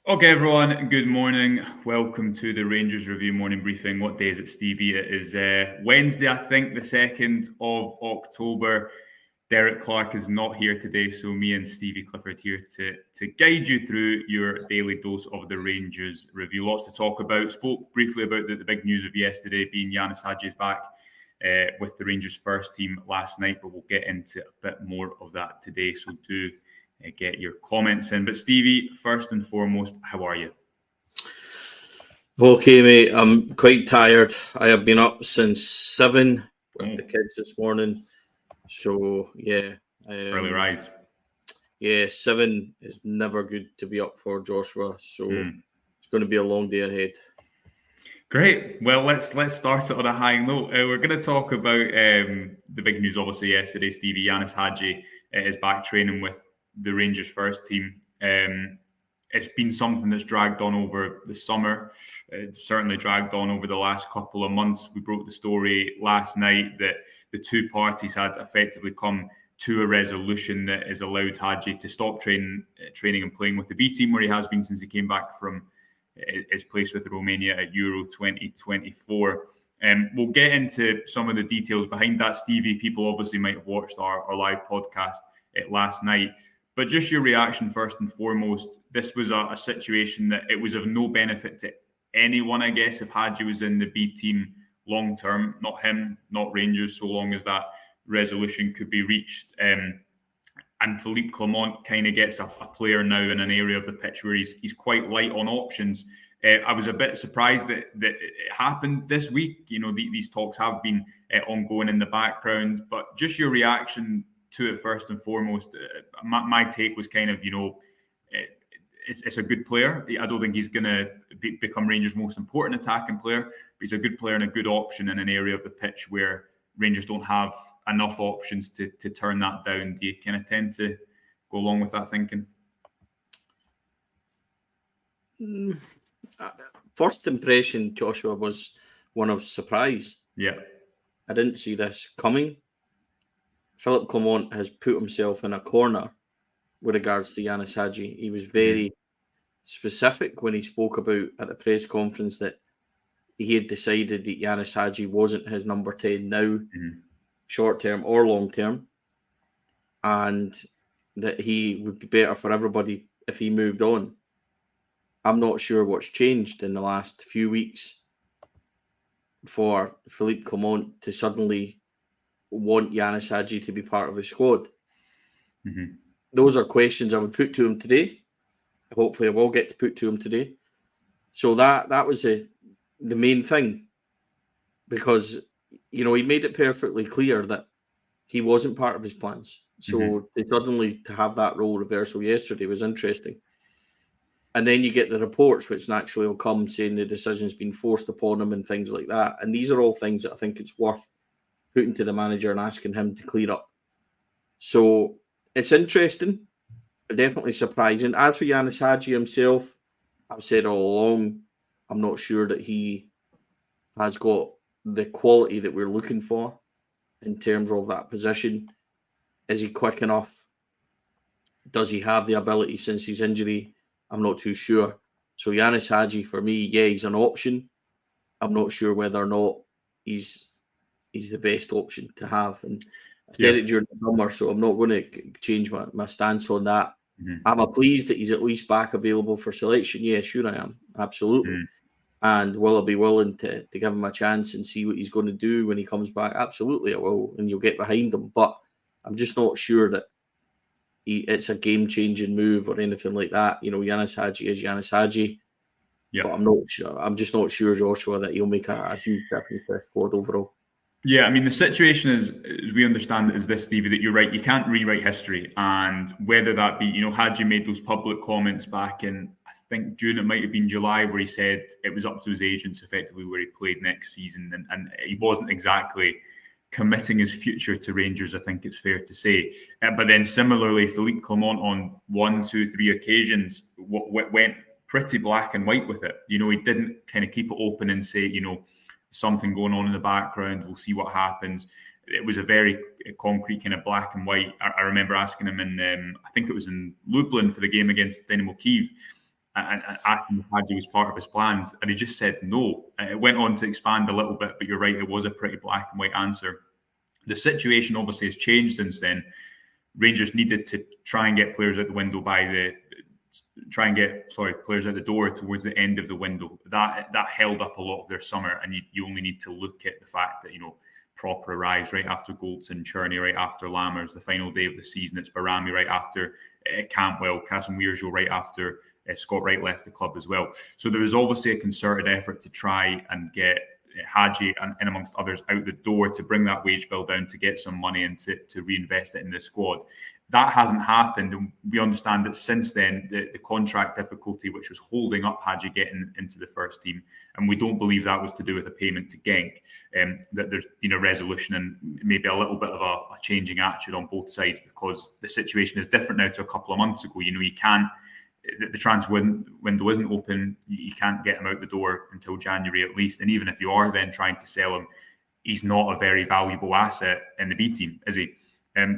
Okay, everyone, good morning. Welcome to the Rangers Review morning briefing. What day is it, Stevie? It is Wednesday, I think, the 2nd of October. Derek Clark is not here today, so me and Stevie Clifford here to guide you through your daily dose of the Rangers Review. Lots to talk about. Spoke briefly about the big news of yesterday being Yanis Hagi is back with the Rangers first team last night, but we'll get into a bit more of that today, so do get your comments in. But Stevie, first and foremost, how are you? Okay, mate. I'm quite tired. I have been up since 7 with the kids this morning. So, yeah. Early rise. Yeah, 7 is never good to be up for, Joshua. So, It's going to be a long day ahead. Great. Well, let's start it on a high note. We're going to talk about the big news, obviously, yesterday. Stevie, Yanis Hagi is back training with the Rangers first team. It's been something that's dragged on over the summer. It's certainly dragged on over the last couple of months. We broke the story last night that the two parties had effectively come to a resolution that has allowed Hagi to stop training and playing with the B team, where he has been since he came back from his place with Romania at Euro 2024. We'll get into some of the details behind that, Stevie. People obviously might have watched our live podcast last night. But just your reaction first and foremost. This was a situation that it was of no benefit to anyone, I guess, if Hagi was in the B team long term. Not him, not Rangers, so long as that resolution could be reached. And Philippe Clement kind of gets a player now in an area of the pitch where he's quite light on options. I was a bit surprised that it happened this week. You know, these talks have been ongoing in the background, but just your reaction to it first and foremost. My take was kind of, it's a good player. I don't think he's going to become Rangers' most important attacking player, but he's a good player and a good option in an area of the pitch where Rangers don't have enough options to turn that down. Do you kind of tend to go along with that thinking? First impression, Joshua, was one of surprise. Yeah. I didn't see this coming. Philippe Clement has put himself in a corner with regards to Yanis Hagi. He was very specific when he spoke about at the press conference that he had decided that Yanis Hagi wasn't his number 10 now, short term or long term, and that he would be better for everybody if he moved on. I'm not sure what's changed in the last few weeks for Philippe Clement to suddenly want Yanis Hagi to be part of his squad. Those are questions I would put to him today. Hopefully I will get to put to him today. So that was the main thing, because he made it perfectly clear that he wasn't part of his plans. So to have that role reversal yesterday was interesting. And then you get the reports, which naturally will come saying the decision's been forced upon him and things like that. And these are all things that I think it's worth putting to the manager and asking him to clear up. So it's interesting, but definitely surprising. As for Yanis Hagi himself, I've said all along, I'm not sure that he has got the quality that we're looking for in terms of that position. Is he quick enough? Does he have the ability since his injury? I'm not too sure. So Yanis Hagi, for me, yeah, he's an option. I'm not sure whether or not he's the best option to have. And I said it during the summer, so I'm not going to change my stance on that. Am I pleased that he's at least back available for selection? Yeah, sure I am. Absolutely. And will I be willing to give him a chance and see what he's going to do when he comes back? Absolutely, I will. And you'll get behind him. But I'm just not sure that it's a game-changing move or anything like that. Yanis Hagi is Yanis Hagi. Yeah. But I'm not sure. I'm just not sure, Joshua, that he'll make a huge difference to the squad overall. Yeah, I mean, the situation is, as we understand it, is this, Stevie, that you're right. You can't rewrite history. And whether that be, Hagi made those public comments back in, I think, June, it might have been July, where he said it was up to his agents, effectively, where he played next season. And he wasn't exactly committing his future to Rangers, I think it's fair to say. But then similarly, Philippe Clement on 1, 2, 3 occasions went pretty black and white with it. He didn't kind of keep it open and say, something going on in the background, we'll see what happens. It was a very concrete kind of black and white. I remember asking him in, I think it was in Lublin for the game against Dynamo Kyiv, and asking if Hagi was part of his plans, and he just said no. It went on to expand a little bit, but you're right, it was a pretty black and white answer. The situation obviously has changed since then. Rangers needed to try and get players out the window players out the door towards the end of the window. That held up a lot of their summer, and you only need to look at the fact that Proper arrives right after Goldson, Cherney right after Lammers, the final day of the season. It's Barami right after Cantwell, Casemiro right after Scott Wright left the club as well. So there was obviously a concerted effort to try and get Hagi and amongst others out the door to bring that wage bill down, to get some money and to reinvest it in the squad. That hasn't happened, and we understand that since then the contract difficulty, which was holding up Hagi getting into the first team, and we don't believe that was to do with a payment to Genk, that there's been a resolution and maybe a little bit of a changing attitude on both sides, because the situation is different now to a couple of months ago. You can't, the transfer window isn't open. You can't get him out the door until January at least, and even if you are then trying to sell him, he's not a very valuable asset in the B team, is he?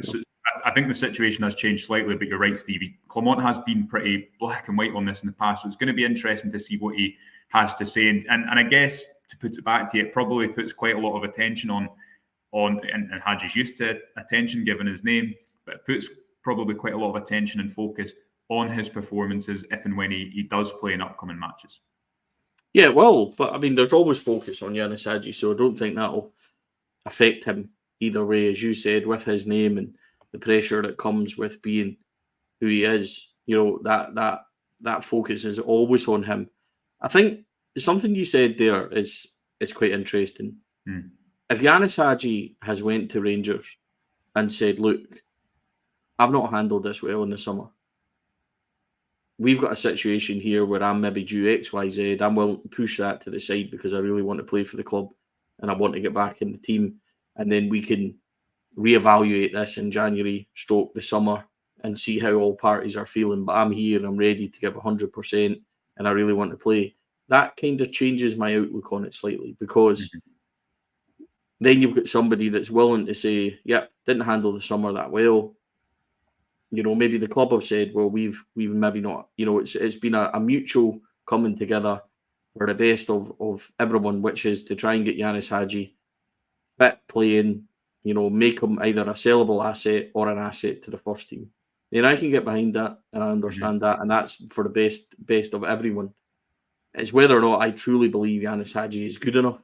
So I think the situation has changed slightly, but you're right, Stevie. Clement has been pretty black and white on this in the past, so it's going to be interesting to see what he has to say. And I guess, to put it back to you, it probably puts quite a lot of attention on and Hagi's used to attention given his name, but it puts probably quite a lot of attention and focus on his performances if and when he does play in upcoming matches. Yeah, well, but I mean, there's always focus on Yanis Hagi, so I don't think that'll affect him either way, as you said, with his name and the pressure that comes with being who he is. That focus is always on him. I think something you said there is quite interesting. If Yanis Hagi has went to Rangers and said, look, I've not handled this well in the summer. We've got a situation here where I'm maybe due X, Y, Z. I'm willing to push that to the side because I really want to play for the club and I want to get back in the team. And then we can reevaluate this in January, the summer, and see how all parties are feeling. But I'm here and I'm ready to give 100% and I really want to play. That kind of changes my outlook on it slightly, because then you've got somebody that's willing to say, yep, didn't handle the summer that well. Maybe the club have said, well, we've maybe not. It's been a mutual coming together for the best of everyone, which is to try and get Yanis Hagi fit, playing, make him either a sellable asset or an asset to the first team. Then I can get behind that and I understand that, and that's for the best of everyone. It's whether or not I truly believe Yanis Hagi is good enough.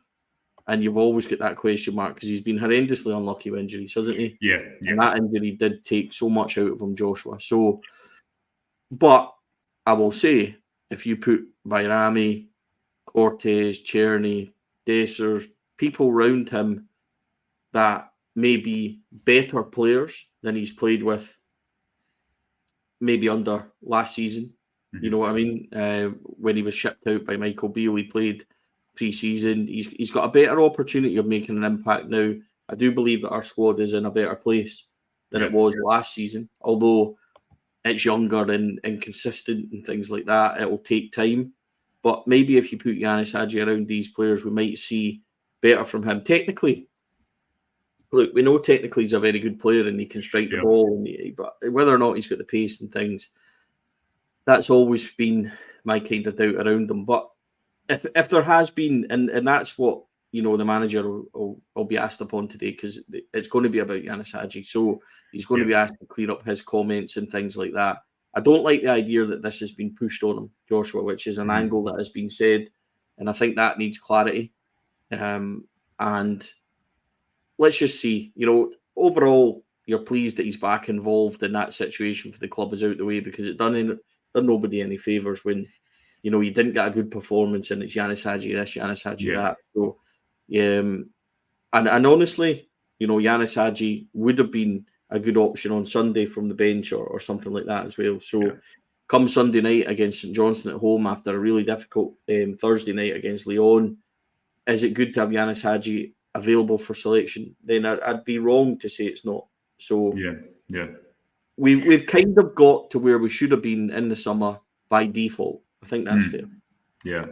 And you've always got that question mark because he's been horrendously unlucky with injuries, hasn't he? Yeah. And that injury did take so much out of him, Joshua. So, but I will say, if you put Bayrami, Cortez, Cherney, Dessers, people around him that may be better players than he's played with maybe under last season, you know what I mean? When he was shipped out by Michael Beale, he played pre-season. He's got a better opportunity of making an impact now. I do believe that our squad is in a better place than it was last season, although it's younger and inconsistent and things like that. It will take time, but maybe if you put Yanis Hagi around these players, we might see better from him. Technically, look, we know technically he's a very good player and he can strike the ball, but whether or not he's got the pace and things, that's always been my kind of doubt around him. But if there has been, and that's what the manager will be asked upon today, because it's going to be about Yanis Hagi, so he's going to be asked to clear up his comments and things like that. I don't like the idea that this has been pushed on him, Joshua, which is an angle that has been said, and I think that needs clarity. And let's just see, overall, you're pleased that he's back involved in that situation for the club is out the way, because it done nobody any favours when you didn't get a good performance and it's Yanis Hagi this, Yanis Hagi that. So, and honestly, Yanis Hagi would have been a good option on Sunday from the bench or something like that as well. So, come Sunday night against St Johnstone at home after a really difficult Thursday night against Lyon, is it good to have Yanis Hagi available for selection? Then I'd be wrong to say it's not. So, we've kind of got to where we should have been in the summer by default. I think that's fair. Yeah.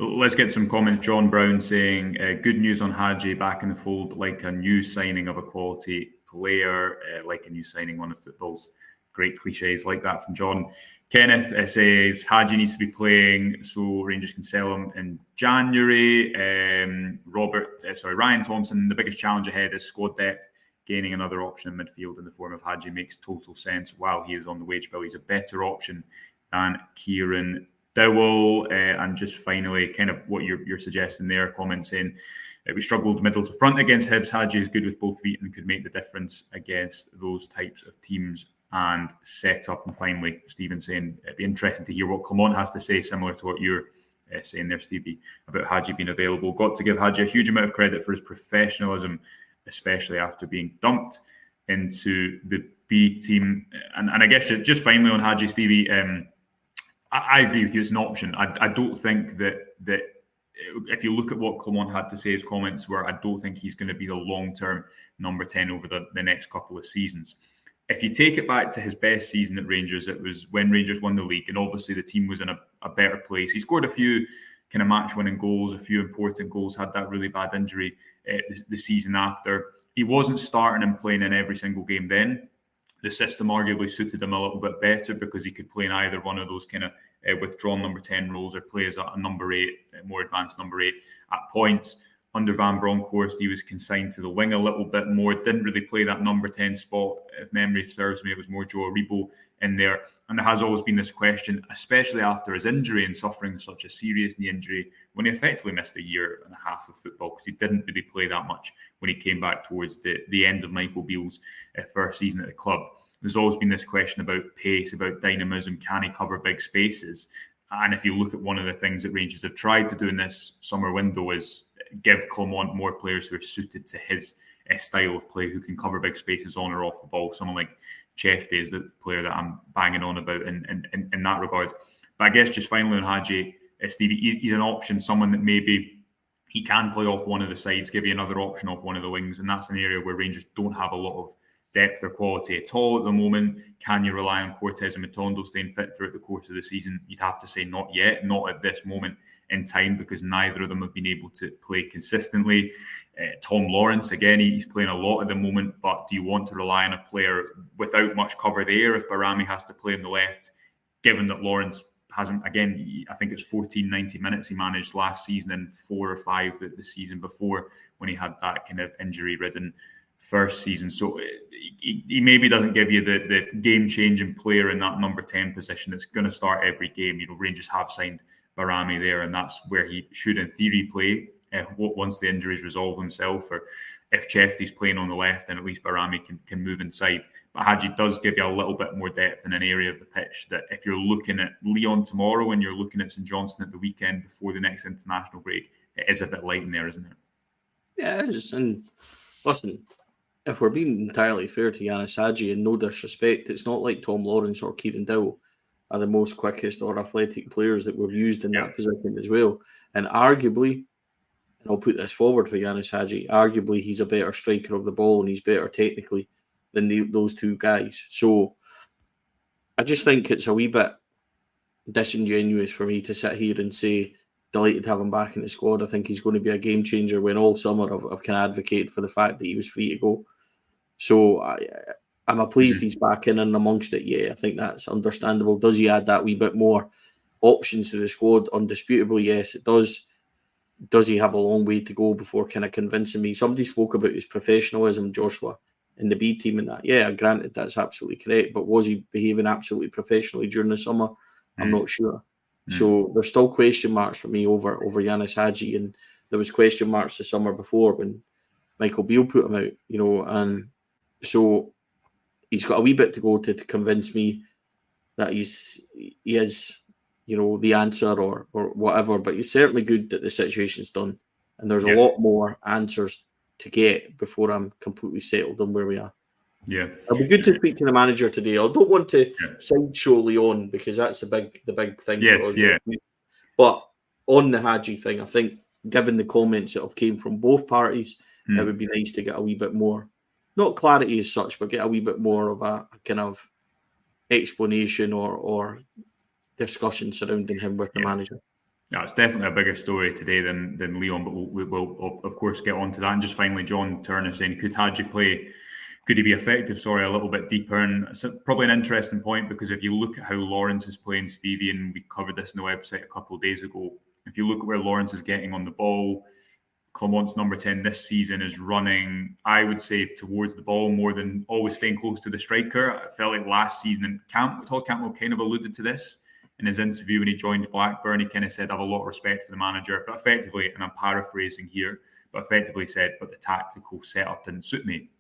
Let's get some comments. John Brown saying, good news on Hagi back in the fold, like a new signing of a quality player, like a new signing on the footballs. Great cliches like that from John. Kenneth says Hagi needs to be playing so Rangers can sell him in January. Ryan Thompson, the biggest challenge ahead is squad depth. Gaining another option in midfield in the form of Hagi makes total sense. While he is on the wage bill, he's a better option than Kieran Dowell. And just finally, kind of what you're suggesting there, comment saying we struggled middle to front against Hibs. Hagi is good with both feet and could make the difference against those types of teams and set up. And finally, Stephen saying it'd be interesting to hear what Clement has to say, similar to what you're saying there, Stevie, about Hagi being available. Got to give Hagi a huge amount of credit for his professionalism, especially after being dumped into the B team. And I guess just finally on Hagi, Stevie, I agree with you. It's an option. I don't think that if you look at what Clement had to say, his comments were, I don't think he's going to be the long-term number 10 over the next couple of seasons. If you take it back to his best season at Rangers, it was when Rangers won the league, and obviously the team was in a better place. He scored a few kind of match-winning goals, a few important goals, had that really bad injury the season after. He wasn't starting and playing in every single game then. The system arguably suited him a little bit better because he could play in either one of those kind of withdrawn number 10 roles or play as a number 8, more advanced number 8 at points. Under Van Bronckhorst, he was consigned to the wing a little bit more. Didn't really play that number 10 spot. If memory serves me, it was more Joe Aribo in there. And there has always been this question, especially after his injury and suffering such a serious knee injury, when he effectively missed a year and a half of football because he didn't really play that much when he came back towards the end of Michael Beale's first season at the club. There's always been this question about pace, about dynamism. Can he cover big spaces? And if you look at one of the things that Rangers have tried to do in this summer window is give Clement more players who are suited to his style of play, who can cover big spaces on or off the ball. Someone like Chefty is the player that I'm banging on about in that regard. But I guess just finally on Hagi, Stevie, he's an option, someone that maybe he can play off one of the sides, give you another option off one of the wings. And that's an area where Rangers don't have a lot of depth or quality at all at the moment. Can you rely on Cortez and Matondo staying fit throughout the course of the season? You'd have to say not yet, not at this moment in time, because neither of them have been able to play consistently. Tom Lawrence, again, he's playing a lot at the moment, but do you want to rely on a player without much cover there if Barami has to play on the left, given that Lawrence hasn't, again, I think it's 90 minutes he managed last season and 4 or 5 the season before when he had that kind of injury-ridden first season. So he maybe doesn't give you the game-changing player in that number 10 position that's going to start every game. Rangers have signed Barami there, and that's where he should, in theory, play once the injuries resolve himself, or if Chefty's playing on the left, then at least Barami can move inside. But Hagi does give you a little bit more depth in an area of the pitch that if you're looking at Lyon tomorrow and you're looking at St Johnstone at the weekend before the next international break, it is a bit light in there, isn't it? Yeah, it is. And listen, if we're being entirely fair to Yanis Hagi, and no disrespect, it's not like Tom Lawrence or Kieran Dowell are the most quickest or athletic players that were used in that position as well. And arguably, and I'll put this forward for Yanis Hagi, arguably he's a better striker of the ball and he's better technically than those two guys. So I just think it's a wee bit disingenuous for me to sit here and say, delighted to have him back in the squad. I think he's going to be a game changer, when all summer I've kind of advocated for the fact that he was free to go. So I'm pleased he's back in and amongst it. Yeah, I think that's understandable. Does he add that wee bit more options to the squad? Undisputably, yes, it does. Does he have a long way to go before kind of convincing me? Somebody spoke about his professionalism, Joshua, in the B team and that. Yeah, granted, that's absolutely correct. But was he behaving absolutely professionally during the summer? I'm not sure. So there's still question marks for me over Yanis Hagi, and there was question marks the summer before when Michael Beale put him out, and so he's got a wee bit to go to convince me that he is, the answer or whatever. But it's certainly good that the situation's done, and there's a lot more answers to get before I'm completely settled on where we are. Yeah, it'll be good to speak to the manager today. I don't want to sideshow Lyon because that's the big thing. Yes, But on the Hagi thing, I think given the comments that have came from both parties, it would be nice to get a wee bit more, not clarity as such, but get a wee bit more of a kind of explanation or discussion surrounding him with the manager. Yeah, it's definitely a bigger story today than Lyon, but we'll of course get on to that. And just finally, John Turner saying, could Hagi play could he be effective? Sorry, a little bit deeper. And it's probably an interesting point, because if you look at how Lawrence is playing, Stevie, and we covered this on the website a couple of days ago, if you look at where Lawrence is getting on the ball, Clement's number 10 this season is running, I would say, towards the ball more than always staying close to the striker. I felt like last season, and Todd Campbell kind of alluded to this in his interview when he joined Blackburn. He kind of said, I have a lot of respect for the manager, but effectively, and I'm paraphrasing here, but effectively said, but the tactical setup didn't suit me.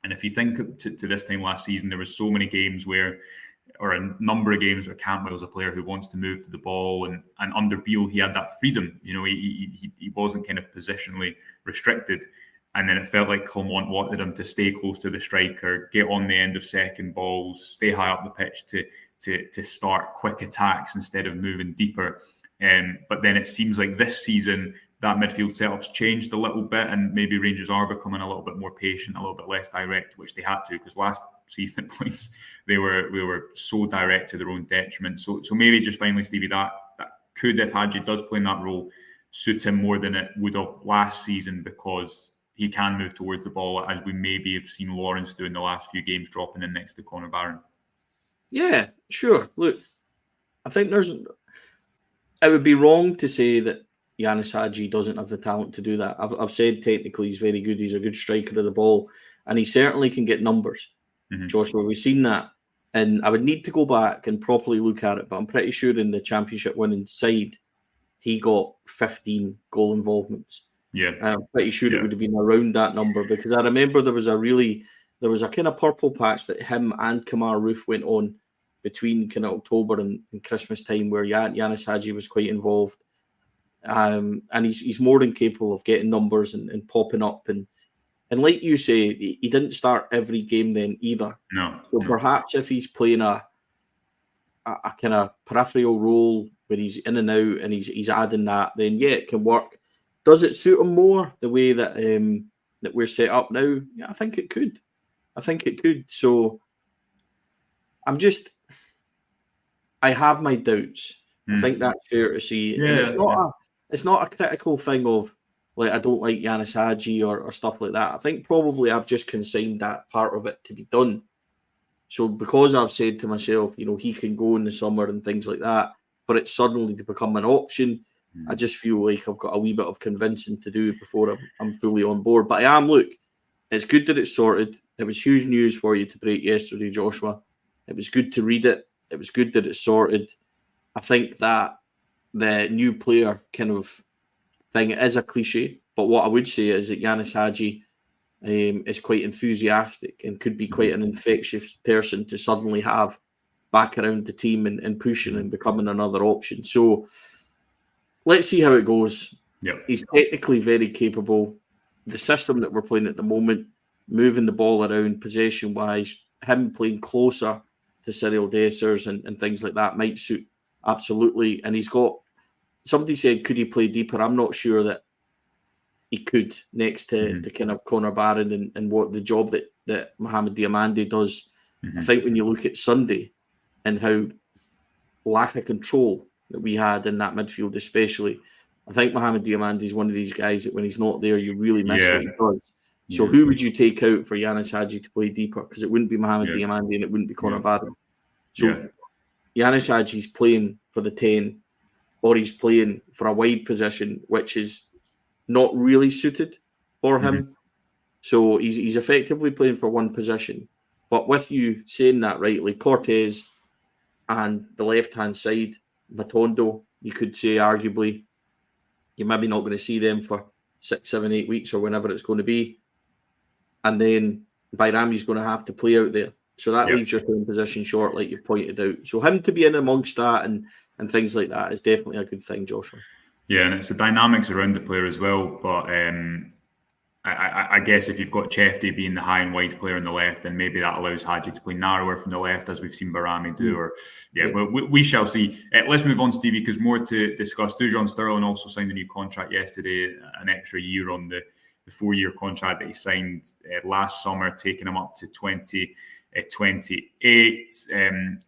And if you think to this time last season, there were so many games where, or a number of games where Campbell was a player who wants to move to the ball, and under Beale he had that freedom. You know, he wasn't kind of positionally restricted, and then it felt like Clement wanted him to stay close to the striker, get on the end of second balls, stay high up the pitch to start quick attacks instead of moving deeper. But then it seems like this season that midfield setup's changed a little bit, and maybe Rangers are becoming a little bit more patient, a little bit less direct, which they had to, because last season at points we were so direct to their own detriment. So maybe just finally, Stevie, that could, if Hagi does play in that role, suit him more than it would have last season, because he can move towards the ball, as we maybe have seen Lawrence do in the last few games, dropping in next to Connor Barron. Yeah, sure. Look, I think it would be wrong to say that Yanis Hagi doesn't have the talent to do that. I've said technically he's very good. He's a good striker of the ball, and he certainly can get numbers. Mm-hmm. Joshua, we've seen that. And I would need to go back and properly look at it, but I'm pretty sure in the championship winning side, he got 15 goal involvements. Yeah. I'm pretty sure it would have been around that number, because I remember there was a kind of purple patch that him and Kamar Roof went on between kind of October and Christmas time, where Yanis Hagi was quite involved. And he's more than capable of getting numbers and popping up. And like you say, he didn't start every game then either. No. So perhaps if he's playing a kind of peripheral role where he's in and out and he's adding that, then yeah, it can work. Does it suit him more the way that that we're set up now? Yeah, I think it could. So I have my doubts. I think that's fair to see. Yeah, and it's not a critical thing of, like, I don't like Yanis Hagi or stuff like that. I think probably I've just consigned that part of it to be done. So because I've said to myself, you know, he can go in the summer and things like that, for it suddenly to become an option, I just feel like I've got a wee bit of convincing to do before I'm fully on board. But look, it's good that it's sorted. It was huge news for you to break yesterday, Joshua. It was good to read it. It was good that it's sorted. I think that the new player kind of thing is a cliche, but what I would say is that Yanis Hagi is quite enthusiastic and could be quite an infectious person to suddenly have back around the team and pushing and becoming another option. So let's see how it goes. Yep. He's technically very capable. The system that we're playing at the moment, moving the ball around possession-wise, him playing closer to Cyril Dessers and things like that might suit absolutely. And he's got, somebody said, could he play deeper? I'm not sure that he could, next to kind of Connor Barron and what the job that Mohamed Diamande does. I think when you look at Sunday and how lack of control that we had in that midfield especially, I think Mohamed Diamande is one of these guys that when he's not there, you really miss what he does. So who would you take out for Yanis Hagi to play deeper? Because it wouldn't be Mohamed Diamande and it wouldn't be Connor Barron. So Yanis Hagi's playing for the 10, or he's playing for a wide position, which is not really suited for him. So he's effectively playing for one position. But with you saying that rightly, Cortez and the left-hand side, Matondo, you could say arguably, you're maybe not going to see them for 6, 7, 8 weeks or whenever it's going to be. And then Bayrami's going to have to play out there. So that leaves your playing position short, like you pointed out. So him to be in amongst that and things like that is definitely a good thing, Joshua. Yeah, and it's the dynamics around the player as well. But I guess if you've got Chefty being the high and wide player on the left, then maybe that allows Hagi to play narrower from the left, as we've seen Barami do. Or well, we shall see. Let's move on, Stevie, because more to discuss. Dujon Sterling also signed a new contract yesterday, an extra year on the 4-year contract that he signed last summer, taking him up to 2028.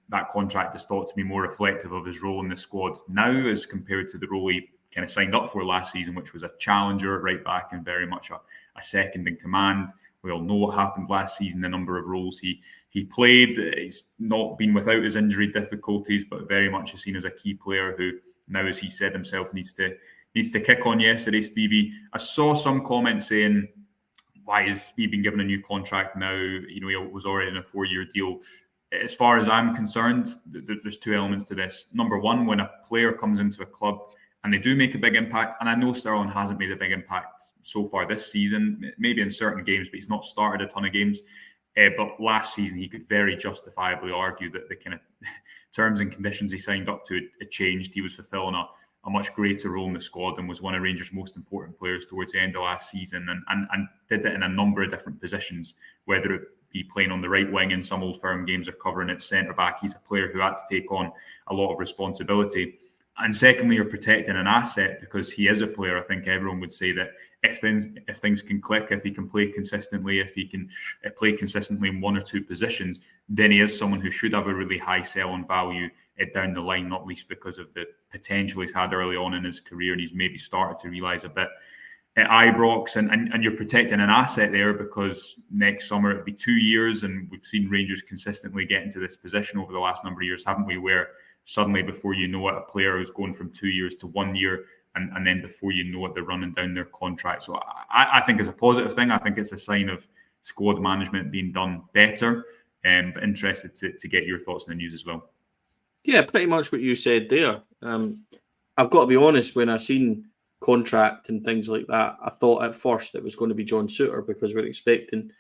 That contract is thought to be more reflective of his role in the squad now as compared to the role he kind of signed up for last season, which was a challenger right back and very much a second in command. We all know what happened last season, the number of roles he played. He's not been without his injury difficulties, but very much is seen as a key player who now, as he said himself, needs to kick on yesterday, Stevie. I saw some comments saying, why has he been given a new contract now? He was already in a 4-year deal. As far as I'm concerned, there's two elements to this. Number one, when a player comes into a club and they do make a big impact, and I know Sterling hasn't made a big impact so far this season, maybe in certain games, but he's not started a ton of games. But last season, he could very justifiably argue that the kind of terms and conditions he signed up to had changed. He was fulfilling a much greater role in the squad and was one of Rangers' most important players towards the end of last season, and did it in a number of different positions, whether it be playing on the right wing in some Old Firm games or covering at centre back. He's a player who had to take on a lot of responsibility. And secondly, you're protecting an asset because he is a player. I think everyone would say that if things can click, if he can play consistently, if he can play consistently in one or two positions, then he is someone who should have a really high sell-on value down the line, not least because of the potential he's had early on in his career, and he's maybe started to realise a bit at Ibrox, and you're protecting an asset there because next summer it'll be 2 years, and we've seen Rangers consistently get into this position over the last number of years, haven't we, where suddenly before you know it, a player is going from 2 years to 1 year, and then before you know it, they're running down their contract. So I think it's a positive thing. I think it's a sign of squad management being done better, but interested to get your thoughts on the news as well. Yeah, pretty much what you said there. I've got to be honest, when I seen contract and things like that, I thought at first it was going to be John Souttar because we're expecting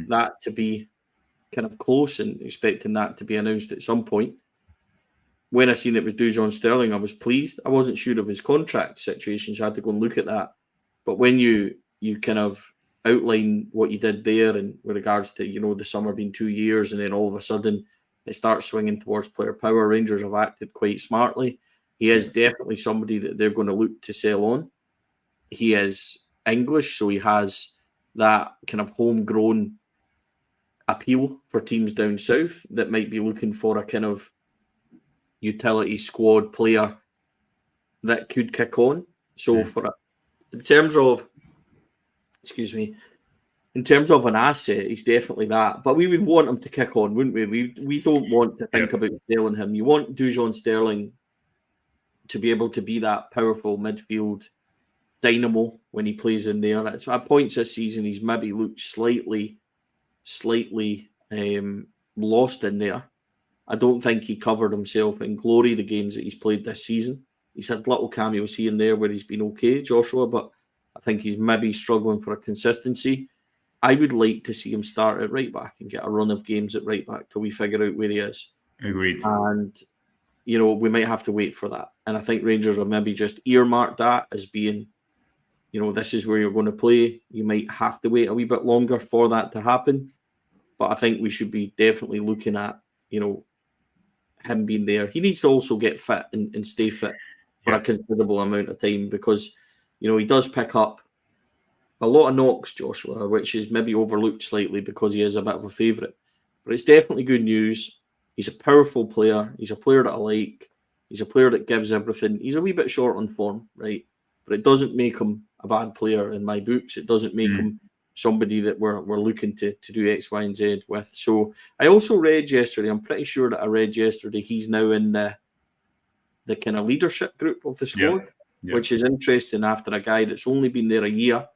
that to be kind of close and expecting that to be announced at some point. When I seen it was Dujon Sterling, I was pleased. I wasn't sure of his contract situation, so I had to go and look at that. But when you kind of outline what you did there and with regards to, the summer being 2 years and then all of a sudden it starts swinging towards player power, Rangers have acted quite smartly. He is definitely somebody that they're going to look to sell on. He is English, so he has that kind of homegrown appeal for teams down south that might be looking for a kind of utility squad player that could kick on. So in terms of an asset, he's definitely that. But we would want him to kick on, wouldn't we? We don't want to think about selling him. You want Dujon Sterling to be able to be that powerful midfield dynamo when he plays in there. At points this season, he's maybe looked slightly lost in there. I don't think he covered himself in glory the games that he's played this season. He's had little cameos here and there where he's been okay, Joshua, but I think he's maybe struggling for a consistency. I would like to see him start at right back and get a run of games at right back till we figure out where he is. Agreed. And, we might have to wait for that. And I think Rangers will maybe just earmark that as being, this is where you're going to play. You might have to wait a wee bit longer for that to happen. But I think we should be definitely looking at, him being there. He needs to also get fit and stay fit for a considerable amount of time because, he does pick up a lot of knocks, Joshua, which is maybe overlooked slightly because he is a bit of a favourite. But it's definitely good news. He's a powerful player. He's a player that I like. He's a player that gives everything. He's a wee bit short on form, right? But it doesn't make him a bad player in my books. It doesn't make him somebody that we're looking to do X, Y, and Z with. So I also read yesterday, I'm pretty sure that I read yesterday, he's now in the kind of leadership group of the squad, which is interesting after a guy that's only been there a year.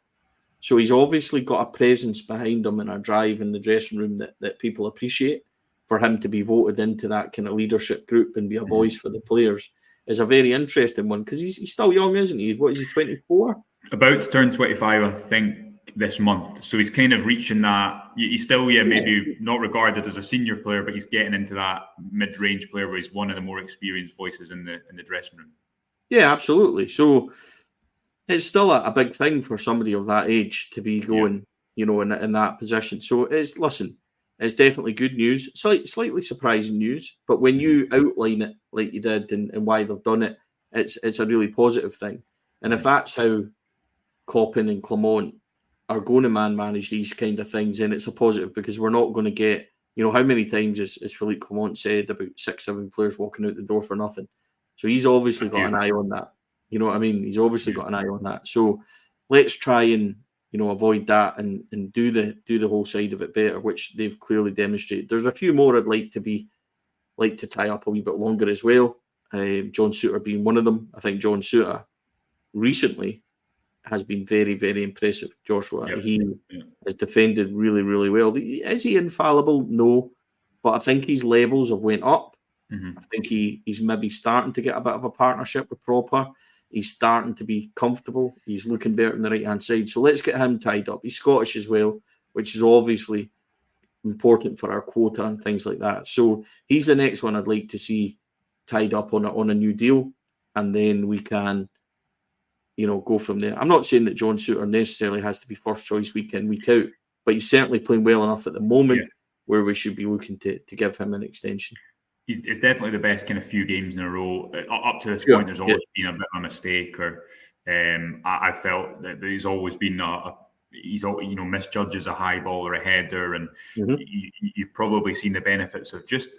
So he's obviously got a presence behind him and a drive in the dressing room that people appreciate. For him to be voted into that kind of leadership group and be a voice for the players is a very interesting one because he's still young, isn't he? What is he, 24? About to turn 25, I think, this month. So he's kind of reaching that. He's still, maybe not regarded as a senior player, but he's getting into that mid-range player where he's one of the more experienced voices in the dressing room. Yeah, absolutely. So it's still a big thing for somebody of that age to be going, in that position. So it's definitely good news. Slightly surprising news, but when you outline it like you did and why they've done it, it's a really positive thing. And if that's how Coppin and Clement are going to manage these kind of things, then it's a positive because we're not going to get, how many times as Philippe Clement said about 6-7 players walking out the door for nothing. So he's obviously got an eye on that. You know what I mean? He's obviously got an eye on that. So let's try and avoid that and do the whole side of it better, which they've clearly demonstrated. There's a few more I'd like to tie up a wee bit longer as well. John Souttar being one of them. I think John Souttar recently has been very, very impressive, Joshua. Yep. He has defended really, really well. Is he infallible? No. But I think his levels have went up. I think he's maybe starting to get a bit of a partnership with Proper. He's starting to be comfortable. He's looking better on the right-hand side. So let's get him tied up. He's Scottish as well, which is obviously important for our quota and things like that. So he's the next one I'd like to see tied up on a new deal. And then we can, go from there. I'm not saying that John Souttar necessarily has to be first choice week in, week out, but he's certainly playing well enough at the moment where we should be looking to give him an extension. It's definitely the best kind of few games in a row. Up to this point, there's always been a bit of a mistake, or I felt that he's always been he's misjudges a high ball or a header, and you've probably seen the benefits of just.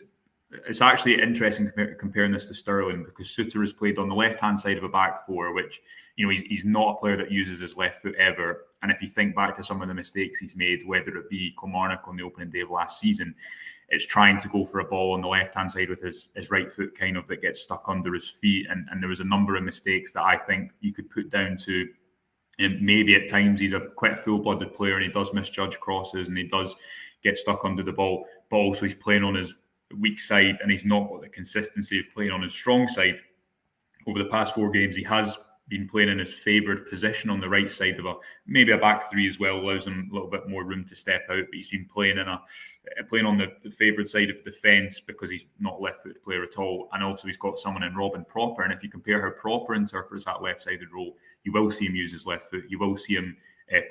It's actually interesting comparing this to Sterling, because Souttar has played on the left-hand side of a back four, which he's not a player that uses his left foot ever. And if you think back to some of the mistakes he's made, whether it be Kilmarnock on the opening day of last season, it's trying to go for a ball on the left-hand side with his right foot kind of that gets stuck under his feet. And there was a number of mistakes that I think you could put down to, and maybe at times he's quite a full-blooded player and he does misjudge crosses and he does get stuck under the ball, but also he's playing on his weak side and he's not got the consistency of playing on his strong side. Over the past 4 games, he has been playing in his favoured position on the right side of maybe a back three as well, allows him a little bit more room to step out, but he's been playing on the favoured side of defence because he's not a left-footed player at all, and also he's got someone in Robin Proper, and if you compare how Proper interprets that left-sided role, you will see him use his left foot, you will see him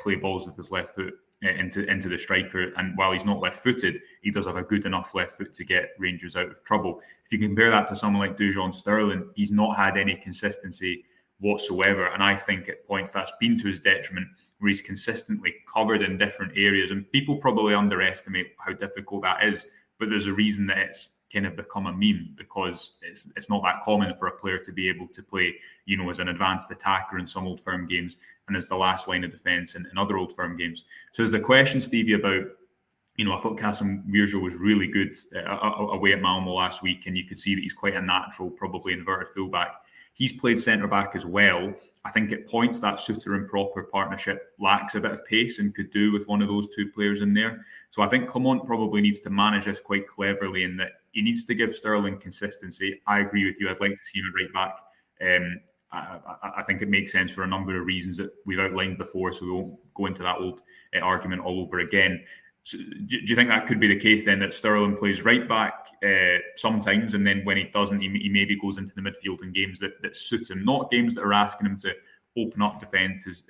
play balls with his left foot into the striker, and while he's not left-footed, he does have a good enough left foot to get Rangers out of trouble. If you compare that to someone like Dujon Sterling, he's not had any consistency whatsoever, and I think at points that's been to his detriment, where he's consistently covered in different areas, and people probably underestimate how difficult that is, but there's a reason that it's kind of become a meme, because it's not that common for a player to be able to play, as an advanced attacker in some Old Firm games and as the last line of defence in other Old Firm games. So there's the question, Stevie, about I thought Clement was really good away at Malmo last week, and you could see that he's quite a natural, probably inverted fullback. He's played centre-back as well. I think at points that Souttar and Proper partnership lacks a bit of pace and could do with one of those two players in there. So I think Clement probably needs to manage this quite cleverly, in that he needs to give Sterling consistency. I agree with you. I'd like to see him at right back. I think it makes sense for a number of reasons that we've outlined before, so we won't go into that old argument all over again. So do you think that could be the case then, that Sterling plays right back sometimes, and then when he doesn't, he maybe goes into the midfield in games that suits him, not games that are asking him to open up defences,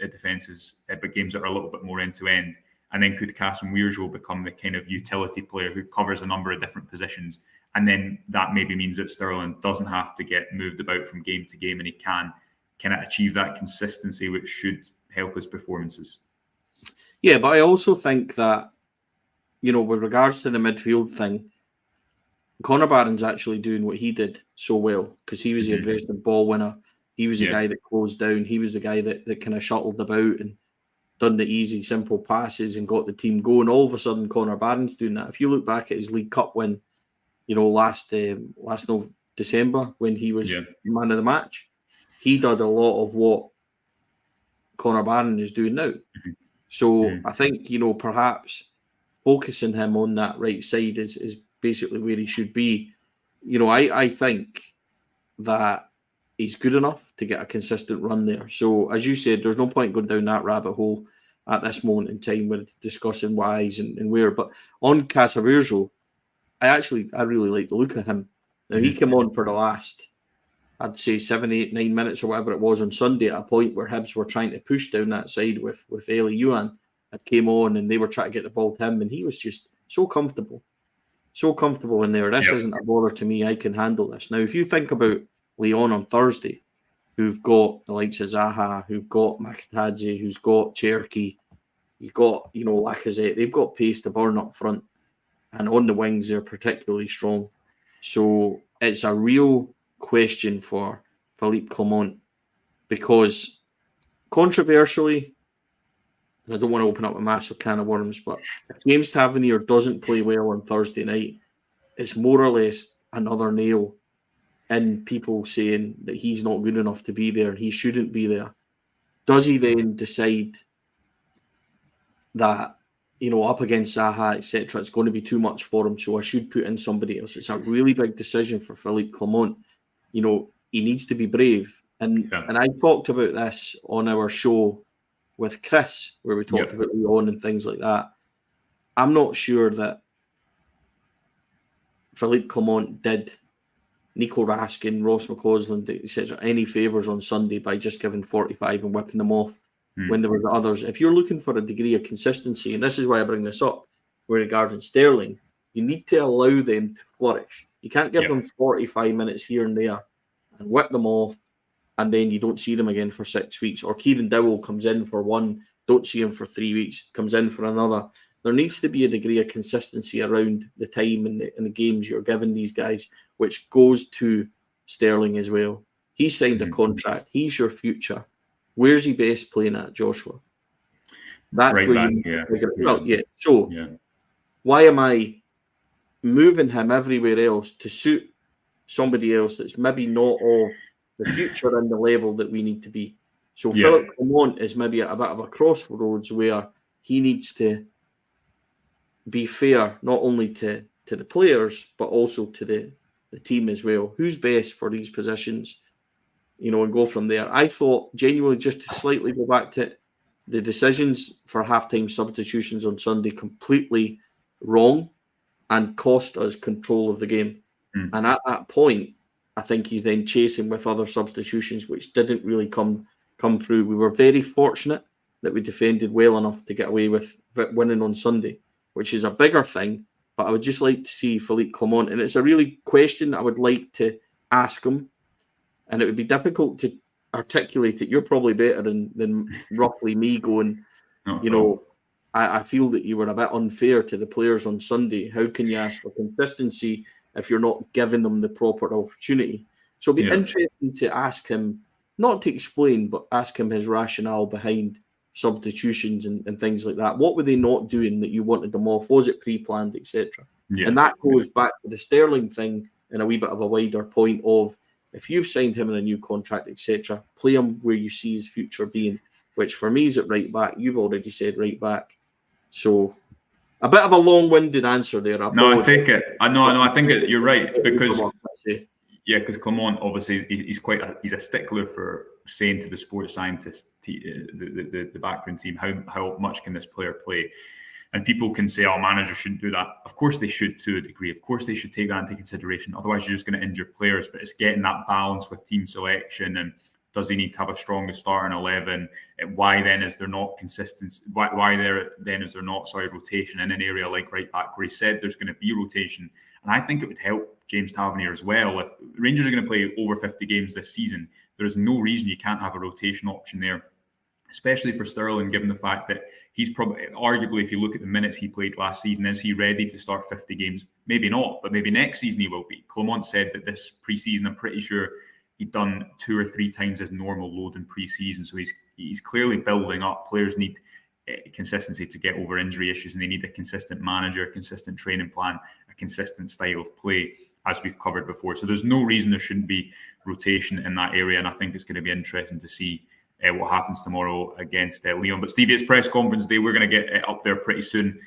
but games that are a little bit more end-to-end? And then could Clement become the kind of utility player who covers a number of different positions? And then that maybe means that Sterling doesn't have to get moved about from game to game, and he can achieve that consistency, which should help his performances. Yeah, but I also think that, with regards to the midfield thing, Connor Barron's actually doing what he did so well, because he was the aggressive ball winner. He was the guy that closed down. He was the guy that kind of shuttled about and done the easy, simple passes and got the team going. All of a sudden, Connor Barron's doing that. If you look back at his League Cup win, last December, when he was man of the match, he did a lot of what Connor Barron is doing now. So I think, perhaps focusing him on that right side is basically where he should be. I think that he's good enough to get a consistent run there. So, as you said, there's no point going down that rabbit hole at this moment in time with discussing whys and where. But on Casavirjo, I really like the look of him. Now, he came on for the last, I'd say 7, 8, 9 minutes or whatever it was on Sunday, at a point where Hibs were trying to push down that side with Eli Yuan. That came on and they were trying to get the ball to him, and he was just so comfortable in there. This isn't a bother to me. I can handle this. Now, if you think about Lyon on Thursday, who've got the likes of Zaha, who've got Makatadze, who's got Cherky, you've got, Lacazette, they've got pace to burn up front, and on the wings they're particularly strong. So it's a real question for Philippe Clement, because controversially, and I don't want to open up a massive can of worms, but if James Tavernier doesn't play well on Thursday night, it's more or less another nail in people saying that he's not good enough to be there and he shouldn't be there. Does he then decide that, up against Zaha, etc., it's going to be too much for him, so I should put in somebody else? It's a really big decision for Philippe Clement. He needs to be brave. And I talked about this on our show with Chris, where we talked about Lyon and things like that. I'm not sure that Philippe Clement did Nico Raskin, Ross McCausland, etc., any favours on Sunday by just giving 45 and whipping them off when there were others. If you're looking for a degree of consistency, and this is why I bring this up regarding Sterling, you need to allow them to flourish. You can't give them 45 minutes here and there and whip them off, and then you don't see them again for 6 weeks. Or Kieran Dowell comes in for one, don't see him for 3 weeks, comes in for another. There needs to be a degree of consistency around the time and the games you're giving these guys, which goes to Sterling as well. He signed a contract. He's your future. Where's he best playing at, Joshua? That's right where back, you figure it out. So why am I moving him everywhere else to suit somebody else that's maybe not of the future and the level that we need to be? So Philippe Clement is maybe at a bit of a crossroads where he needs to be fair not only to the players but also to the team as well. Who's best for these positions? And go from there. I thought, genuinely, just to slightly go back to it, the decisions for halftime substitutions on Sunday completely wrong and cost us control of the game. And at that point, I think he's then chasing with other substitutions, which didn't really come through. We were very fortunate that we defended well enough to get away with winning on Sunday, which is a bigger thing. But I would just like to see Philippe Clement, and it's a really question I would like to ask him, and it would be difficult to articulate it. You're probably better than roughly me going, I feel that you were a bit unfair to the players on Sunday. How can you ask for consistency if you're not giving them the proper opportunity? So it'd be interesting to ask him, not to explain, but ask him his rationale behind substitutions and things like that. What were they not doing that you wanted them off? Was it pre-planned, etc.? And that goes back to the Sterling thing in a wee bit of a wider point of, if you've signed him in a new contract, etc., play him where you see his future being, which for me is at right back. You've already said right back. So a bit of a long-winded answer there. No, I take it. I think you're right, because Clement, obviously, he's a stickler for saying to the sports scientist, the background team, how much can this player play? And people can say, managers shouldn't do that. Of course they should, to a degree. Of course they should take that into consideration. Otherwise, you're just going to injure players. But it's getting that balance with team selection, and does he need to have a stronger starting 11? And why then is there not consistency? Why is there not rotation in an area like right back where he said there's going to be rotation? And I think it would help James Tavernier as well. If Rangers are going to play over 50 games this season, there is no reason you can't have a rotation option there, especially for Sterling, given the fact that he's probably, arguably, if you look at the minutes he played last season, is he ready to start 50 games? Maybe not, but maybe next season he will be. Clement said that this pre-season, I'm pretty sure he'd done 2 or 3 times his normal load in pre-season, so he's clearly building up. Players need consistency to get over injury issues, and they need a consistent manager, a consistent training plan, a consistent style of play, as we've covered before. So there's no reason there shouldn't be rotation in that area, and I think it's going to be interesting to see what happens tomorrow against Lyon. But Stevie, it's press conference day. We're going to get up there pretty soon.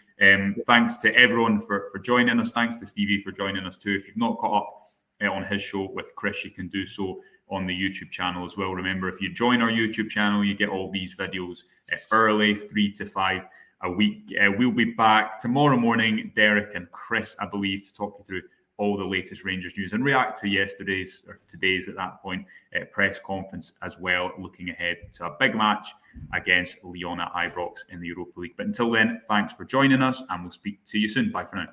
Thanks to everyone for joining us. Thanks to Stevie for joining us too. If you've not caught up on his show with Chris, you can do so on the YouTube channel as well. Remember, if you join our YouTube channel, you get all these videos early, 3 to 5 a week. We'll be back tomorrow morning, Derek and Chris, I believe, to talk you through all the latest Rangers news and react to yesterday's, or today's at that point, press conference as well, looking ahead to a big match against Lyon at Ibrox in the Europa League. But until then, thanks for joining us, and we'll speak to you soon. Bye for now.